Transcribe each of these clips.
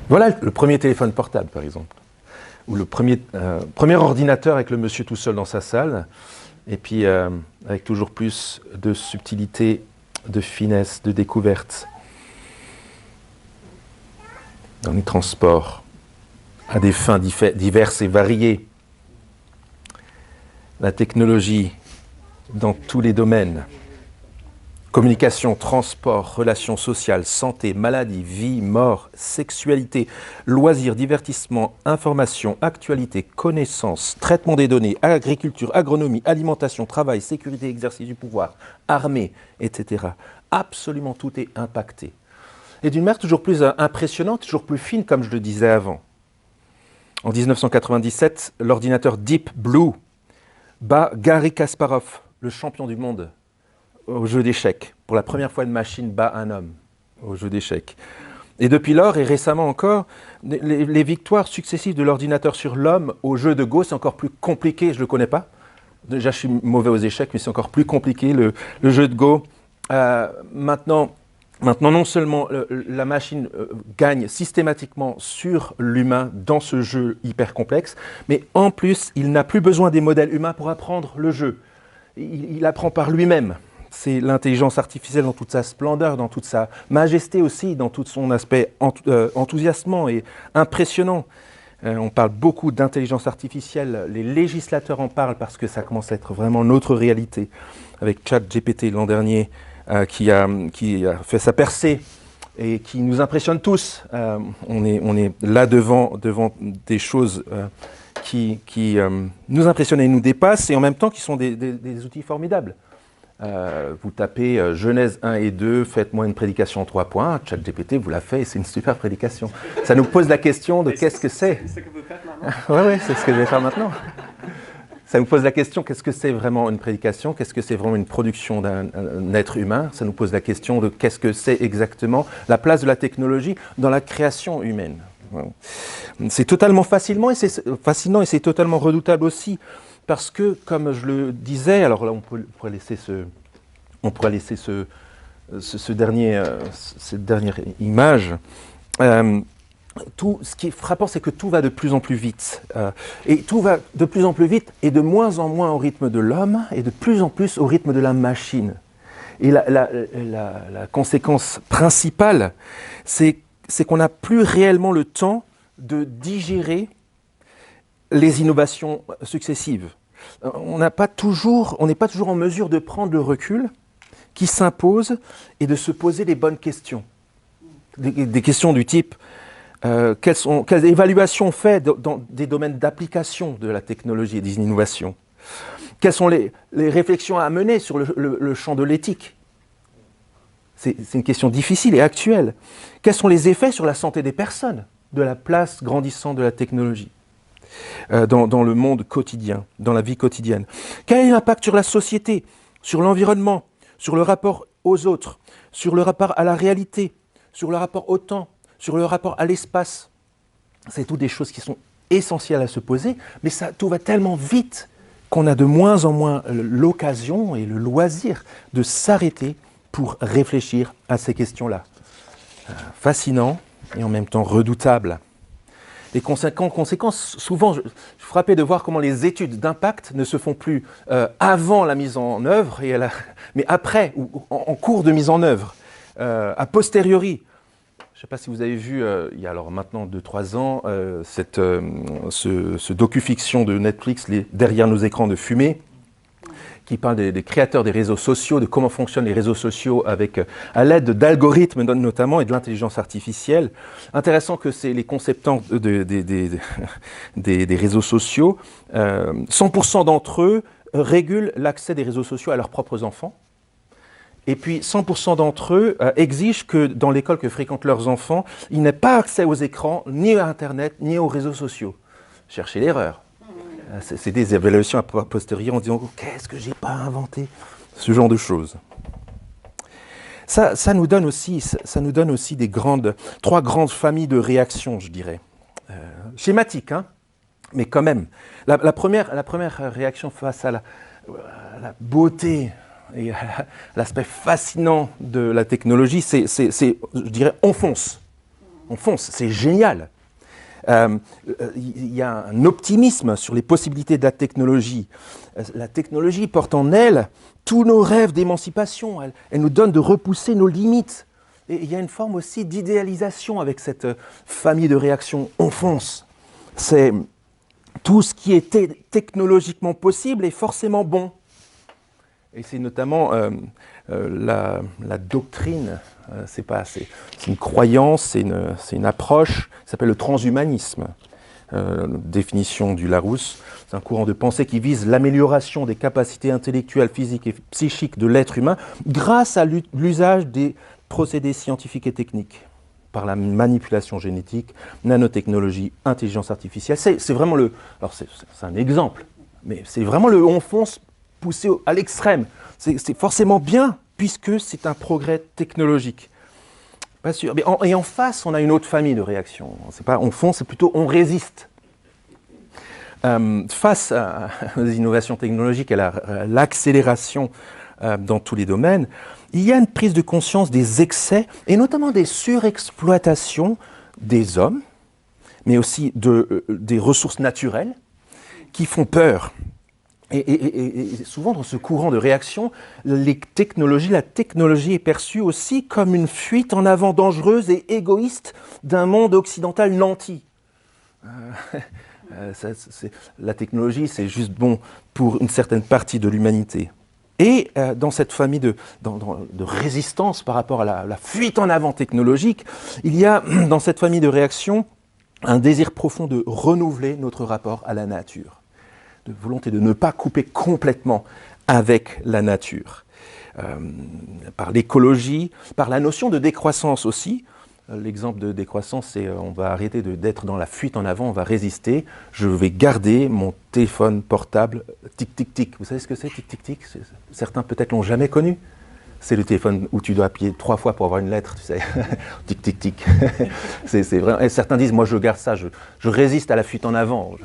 Voilà le premier téléphone portable, par exemple. Ou le premier ordinateur avec le monsieur tout seul dans sa salle. Et puis, avec toujours plus de subtilité, de finesse, de découverte. Dans les transports, à des fins diverses et variées. La technologie dans tous les domaines. Communication, transport, relations sociales, santé, maladie, vie, mort, sexualité, loisirs, divertissement, information, actualité, connaissance, traitement des données, agriculture, agronomie, alimentation, travail, sécurité, exercice du pouvoir, armée, etc. Absolument tout est impacté. Et d'une manière toujours plus impressionnante, toujours plus fine, comme je le disais avant. En 1997, l'ordinateur Deep Blue bat Garry Kasparov, le champion du monde au jeu d'échecs. Pour la première fois, une machine bat un homme au jeu d'échecs. Et depuis lors, et récemment encore, les victoires successives de l'ordinateur sur l'homme au jeu de Go, c'est encore plus compliqué, je ne le connais pas. Déjà, je suis mauvais aux échecs, mais c'est encore plus compliqué, le jeu de Go. Maintenant, non seulement la machine gagne systématiquement sur l'humain dans ce jeu hyper complexe, mais en plus, il n'a plus besoin des modèles humains pour apprendre le jeu. Il apprend par lui-même. C'est l'intelligence artificielle dans toute sa splendeur, dans toute sa majesté aussi, dans tout son aspect enthousiasmant et impressionnant. On parle beaucoup d'intelligence artificielle, les législateurs en parlent parce que ça commence à être vraiment notre réalité. Avec ChatGPT l'an dernier, qui a fait sa percée et qui nous impressionne tous. On est là devant des choses qui nous impressionnent et nous dépassent et en même temps qui sont des outils formidables. Vous tapez Genèse 1 et 2, faites-moi une prédication en 3 points, ChatGPT vous l'a fait et c'est une super prédication. Ça nous pose la question de qu'est-ce que c'est. C'est ce que vous faites maintenant. Oui, c'est ce que je vais faire maintenant. Ça nous pose la question, qu'est-ce que c'est vraiment une prédication? Qu'est-ce que c'est vraiment une production d'un être humain? Ça nous pose la question de qu'est-ce que c'est exactement la place de la technologie dans la création humaine. C'est totalement fascinant et c'est totalement redoutable aussi. Parce que, comme je le disais, alors là on pourrait laisser cette dernière image. Ce qui est frappant, c'est que tout va de plus en plus vite. Et tout va de plus en plus vite et de moins en moins au rythme de l'homme et de plus en plus au rythme de la machine. Et la conséquence principale, c'est qu'on n'a plus réellement le temps de digérer les innovations successives. On n'est pas toujours en mesure de prendre le recul qui s'impose et de se poser les bonnes questions. Des questions du type quelles évaluations on fait dans des domaines d'application de la technologie et des innovations? Quelles sont les réflexions à mener sur le champ de l'éthique? C'est une question difficile et actuelle. Quels sont les effets sur la santé des personnes de la place grandissante de la technologie dans le monde quotidien, dans la vie quotidienne? Quel est l'impact sur la société, sur l'environnement, sur le rapport aux autres, sur le rapport à la réalité, sur le rapport au temps, sur le rapport à l'espace? C'est toutes des choses qui sont essentielles à se poser, mais tout va tellement vite qu'on a de moins en moins l'occasion et le loisir de s'arrêter pour réfléchir à ces questions-là. Fascinant et en même temps redoutable. Les conséquences, souvent, je suis frappé de voir comment les études d'impact ne se font plus avant la mise en œuvre, mais après, ou en cours de mise en œuvre, a posteriori. Je ne sais pas si vous avez vu, il y a alors maintenant 2-3 ans, ce docu-fiction de Netflix, Derrière nos écrans de fumée, qui parle des créateurs des réseaux sociaux, de comment fonctionnent les réseaux sociaux à l'aide d'algorithmes notamment et de l'intelligence artificielle. Intéressant que c'est les conceptants des réseaux sociaux, 100% d'entre eux régulent l'accès des réseaux sociaux à leurs propres enfants. Et puis 100% d'entre eux exigent que dans l'école que fréquentent leurs enfants, ils n'aient pas accès aux écrans, ni à Internet, ni aux réseaux sociaux. Cherchez l'erreur. C'est des évaluations a posteriori en disant « qu'est-ce que j'ai pas inventé ?» Ce genre de choses. Ça nous donne aussi des 3 grandes familles de réactions, je dirais. Schématiques, hein, mais quand même. La première réaction face à la beauté et à l'aspect fascinant de la technologie, c'est, je dirais, on fonce. on fonce, c'est génial. Il y a un optimisme sur les possibilités de la technologie. La technologie porte en elle tous nos rêves d'émancipation. Elle nous donne de repousser nos limites. Et il y a une forme aussi d'idéalisation avec cette famille de réactions. On fonce. C'est tout ce qui est technologiquement possible est forcément bon. Et c'est notamment la doctrine, c'est une croyance, c'est une approche, ça s'appelle le transhumanisme. Définition du Larousse, c'est un courant de pensée qui vise l'amélioration des capacités intellectuelles, physiques et psychiques de l'être humain grâce à l'usage des procédés scientifiques et techniques, par la manipulation génétique, nanotechnologie, intelligence artificielle. C'est vraiment alors c'est un exemple, mais c'est vraiment le on fonce poussé à l'extrême. C'est forcément bien, puisque c'est un progrès technologique. Pas sûr. Et en face, on a une autre famille de réactions. C'est pas on fonce, c'est plutôt on résiste. Face aux innovations technologiques et à l'accélération dans tous les domaines, il y a une prise de conscience des excès, et notamment des surexploitations des hommes, mais aussi des ressources naturelles, qui font peur. Et souvent, dans ce courant de réaction, la technologie est perçue aussi comme une fuite en avant dangereuse et égoïste d'un monde occidental nanti. La technologie, c'est juste bon pour une certaine partie de l'humanité. Et dans cette famille de résistance par rapport à la fuite en avant technologique, il y a dans cette famille de réaction un désir profond de renouveler notre rapport à la nature. De volonté de ne pas couper complètement avec la nature. Par l'écologie, par la notion de décroissance aussi. L'exemple de décroissance, c'est on va arrêter d'être dans la fuite en avant, on va résister. Je vais garder mon téléphone portable tic-tic-tic. Vous savez ce que c'est tic-tic-tic? Certains peut-être l'ont jamais connu. C'est le téléphone où tu dois appuyer 3 fois pour avoir une lettre, tu sais. Tic-tic-tic. C'est vrai. Et certains disent, moi je garde ça, je résiste à la fuite en avant.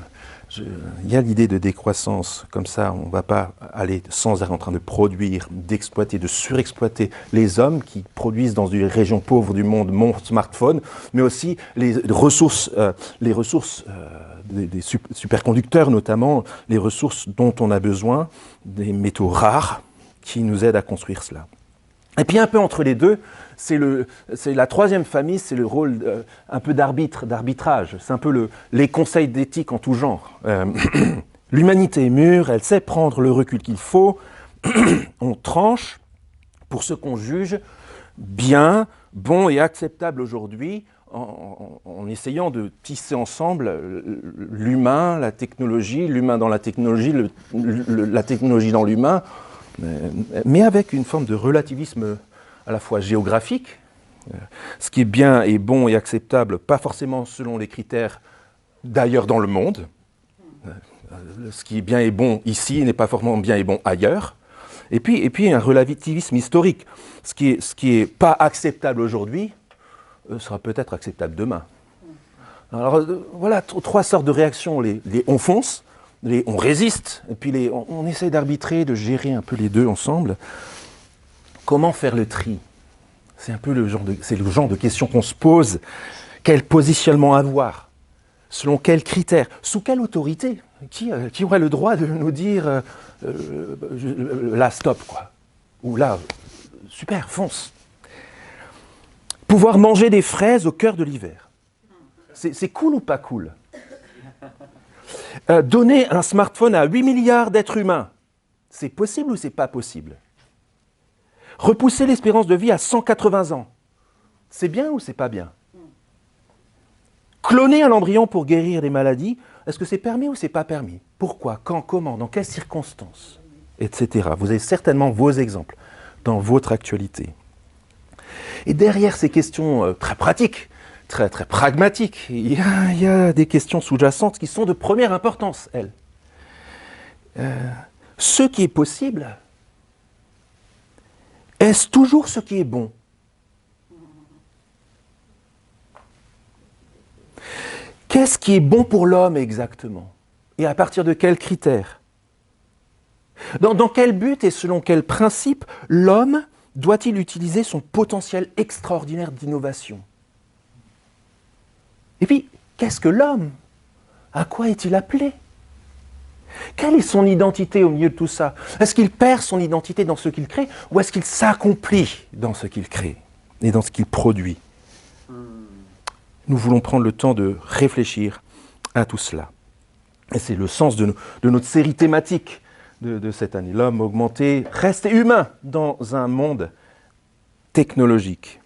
Il y a l'idée de décroissance, comme ça on ne va pas aller sans arrêt en train de produire, d'exploiter, de surexploiter les hommes qui produisent dans des régions pauvres du monde mon smartphone, mais aussi les ressources des superconducteurs notamment, les ressources dont on a besoin, des métaux rares qui nous aident à construire cela. Et puis un peu entre les deux, c'est la troisième famille, c'est le rôle un peu d'arbitrage. C'est un peu les conseils d'éthique en tout genre. L'humanité est mûre, elle sait prendre le recul qu'il faut. On tranche pour ce qu'on juge bien, bon et acceptable aujourd'hui, en essayant de tisser ensemble l'humain, la technologie, l'humain dans la technologie, la technologie dans l'humain, mais avec une forme de relativisme à la fois géographique, ce qui est bien et bon et acceptable, pas forcément selon les critères d'ailleurs dans le monde. Ce qui est bien et bon ici n'est pas forcément bien et bon ailleurs. Et puis un relativisme historique. Ce qui est pas acceptable aujourd'hui sera peut-être acceptable demain. Alors voilà, 3 sortes de réactions. Les on fonce, on résiste, et puis on essaie d'arbitrer, de gérer un peu les deux ensemble. Comment faire le tri? C'est un peu le genre de questions qu'on se pose. Quel positionnement avoir? Selon quels critères? Sous quelle autorité? Qui aurait le droit de nous dire là, stop, quoi? Ou là, super, fonce. Pouvoir manger des fraises au cœur de l'hiver. C'est cool ou pas cool? Donner un smartphone à 8 milliards d'êtres humains, c'est possible ou c'est pas possible? Repousser l'espérance de vie à 180 ans, c'est bien ou c'est pas bien? Cloner un embryon pour guérir des maladies, est-ce que c'est permis ou c'est pas permis? Pourquoi? Quand? Comment? Dans quelles circonstances? Etc. Vous avez certainement vos exemples dans votre actualité. Et derrière ces questions très pratiques, très, très pragmatiques, il y a des questions sous-jacentes qui sont de première importance, elles. Ce qui est possible, est-ce toujours ce qui est bon? Qu'est-ce qui est bon pour l'homme exactement? Et à partir de quels critères? Dans quel but et selon quels principes l'homme doit-il utiliser son potentiel extraordinaire d'innovation? Et puis, qu'est-ce que l'homme? À quoi est-il appelé? Quelle est son identité au milieu de tout ça? Est-ce qu'il perd son identité dans ce qu'il crée ou est-ce qu'il s'accomplit dans ce qu'il crée et dans ce qu'il produit? Nous voulons prendre le temps de réfléchir à tout cela. Et c'est le sens de notre série thématique de cette année. L'homme augmenté, rester humain dans un monde technologique.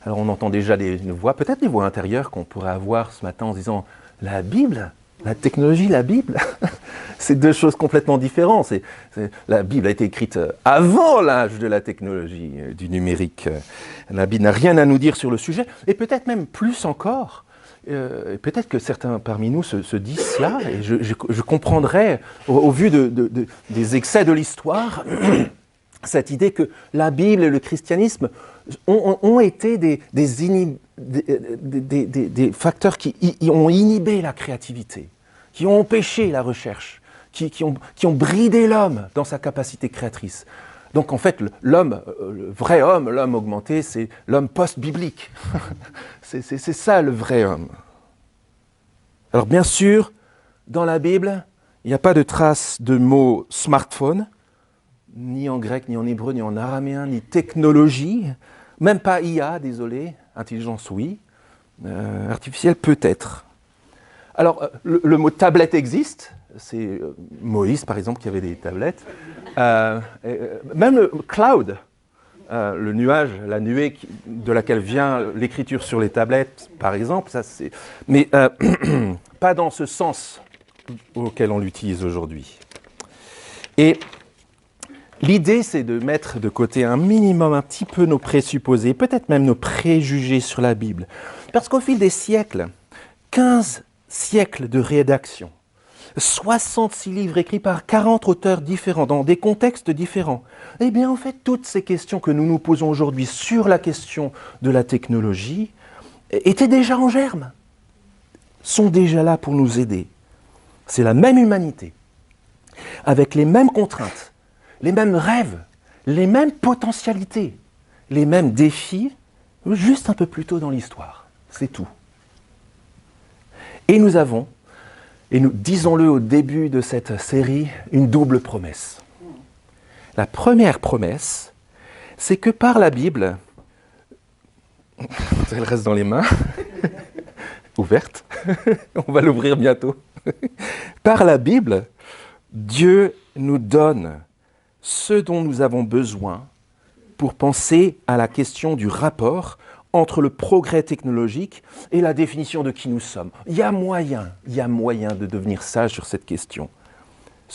Alors on entend déjà des voix, peut-être des voix intérieures qu'on pourrait avoir ce matin en se disant « la Bible ?» La technologie, la Bible, c'est deux choses complètement différentes. La Bible a été écrite avant l'âge de la technologie, du numérique. La Bible n'a rien à nous dire sur le sujet, et peut-être même plus encore. Peut-être que certains parmi nous se disent cela, et je comprendrais, au vu des excès de l'histoire, cette idée que la Bible et le christianisme ont été des facteurs qui ont inhibé la créativité, qui ont empêché la recherche, qui ont bridé l'homme dans sa capacité créatrice. Donc en fait, l'homme, le vrai homme, l'homme augmenté, c'est l'homme post-biblique. c'est ça le vrai homme. Alors bien sûr, dans la Bible, il n'y a pas de trace de mot smartphone, ni en grec, ni en hébreu, ni en araméen, ni technologie, même pas IA, désolé, intelligence oui, artificielle peut-être. Alors, le mot tablette existe, c'est Moïse par exemple qui avait des tablettes, même le cloud, le nuage, la nuée de laquelle vient l'écriture sur les tablettes par exemple, ça c'est, mais pas dans ce sens auquel on l'utilise aujourd'hui. Et l'idée, c'est de mettre de côté un minimum, un petit peu nos présupposés, peut-être même nos préjugés sur la Bible. Parce qu'au fil des siècles, 15 siècles de rédaction, 66 livres écrits par 40 auteurs différents, dans des contextes différents, eh bien, en fait, toutes ces questions que nous nous posons aujourd'hui sur la question de la technologie étaient déjà en germe, sont déjà là pour nous aider. C'est la même humanité, avec les mêmes contraintes, les mêmes rêves, les mêmes potentialités, les mêmes défis, juste un peu plus tôt dans l'histoire. C'est tout. Et nous avons, et nous disons-le au début de cette série, une double promesse. La première promesse, c'est que par la Bible, elle reste dans les mains, ouverte, on va l'ouvrir bientôt. Par la Bible, Dieu nous donne ce dont nous avons besoin pour penser à la question du rapport entre le progrès technologique et la définition de qui nous sommes. Il y a moyen de devenir sage sur cette question.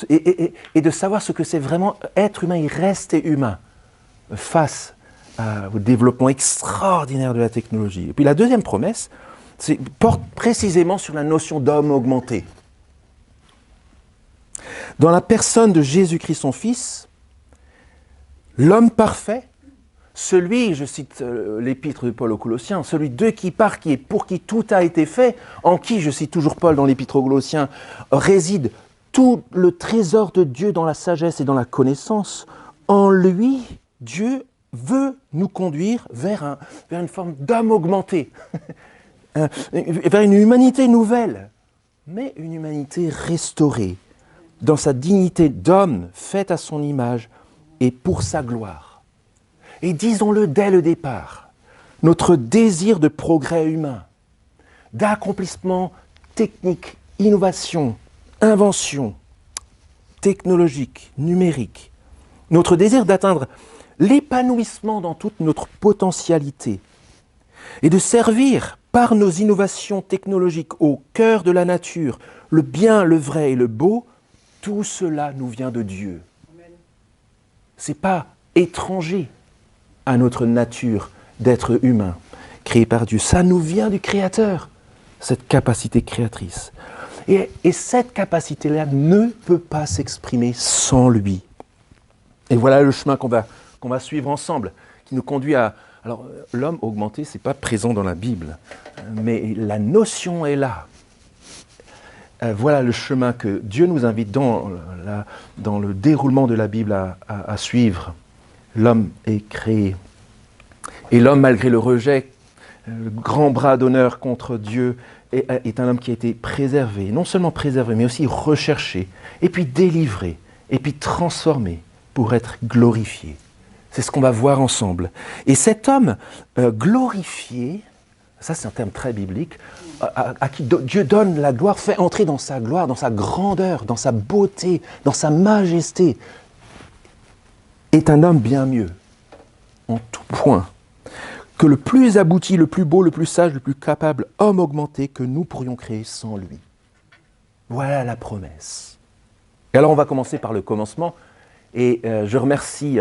Et de savoir ce que c'est vraiment être humain et rester humain face au développement extraordinaire de la technologie. Et puis la deuxième promesse porte précisément sur la notion d'homme augmenté. Dans la personne de Jésus-Christ, son Fils, l'homme parfait, celui, je cite l'épître de Paul aux Colossiens, celui de qui, par qui et pour qui tout a été fait, en qui, je cite toujours Paul dans l'épître aux Colossiens, réside tout le trésor de Dieu dans la sagesse et dans la connaissance. En lui, Dieu veut nous conduire vers une forme d'homme augmenté, vers une humanité nouvelle, mais une humanité restaurée, dans sa dignité d'homme faite à son image et pour sa gloire. Et disons-le dès le départ, notre désir de progrès humain, d'accomplissement technique, innovation, invention, technologique, numérique, notre désir d'atteindre l'épanouissement dans toute notre potentialité et de servir par nos innovations technologiques au cœur de la nature, le bien, le vrai et le beau, tout cela nous vient de Dieu. Ce n'est pas étranger à notre nature d'être humain, créé par Dieu. Ça nous vient du Créateur, cette capacité créatrice. Et cette capacité-là ne peut pas s'exprimer sans lui. Et voilà le chemin qu'on va suivre ensemble, qui nous conduit à... Alors, l'homme augmenté, ce n'est pas présent dans la Bible, mais la notion est là. Voilà le chemin que Dieu nous invite dans le déroulement de la Bible à suivre. L'homme est créé. Et l'homme, malgré le rejet le grand bras d'honneur contre Dieu est un homme qui a été préservé, non seulement préservé, mais aussi recherché, et puis délivré, et puis transformé pour être glorifié. C'est ce qu'on va voir ensemble. Et cet homme glorifié, ça c'est un terme très biblique, à qui Dieu donne la gloire, fait entrer dans sa gloire, dans sa grandeur, dans sa beauté, dans sa majesté, est un homme bien mieux, en tout point, que le plus abouti, le plus beau, le plus sage, le plus capable homme augmenté que nous pourrions créer sans lui. Voilà la promesse. Et alors on va commencer par le commencement. Et je remercie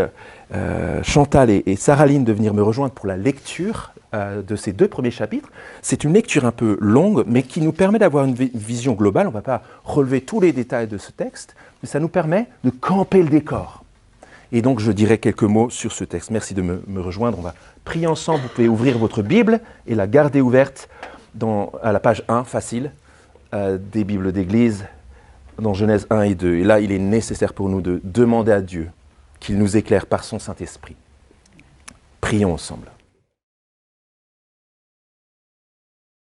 Chantal et Saraline de venir me rejoindre pour la lecture de ces 2 premiers chapitres. C'est une lecture un peu longue, mais qui nous permet d'avoir une vision globale. On ne va pas relever tous les détails de ce texte, mais ça nous permet de camper le décor. Et donc je dirai quelques mots sur ce texte. Merci de me rejoindre. On va prier ensemble. Vous pouvez ouvrir votre Bible et la garder ouverte à la page 1, facile, des Bibles d'Église, dans Genèse 1 et 2. Et là, il est nécessaire pour nous de demander à Dieu qu'il nous éclaire par son Saint-Esprit. Prions ensemble.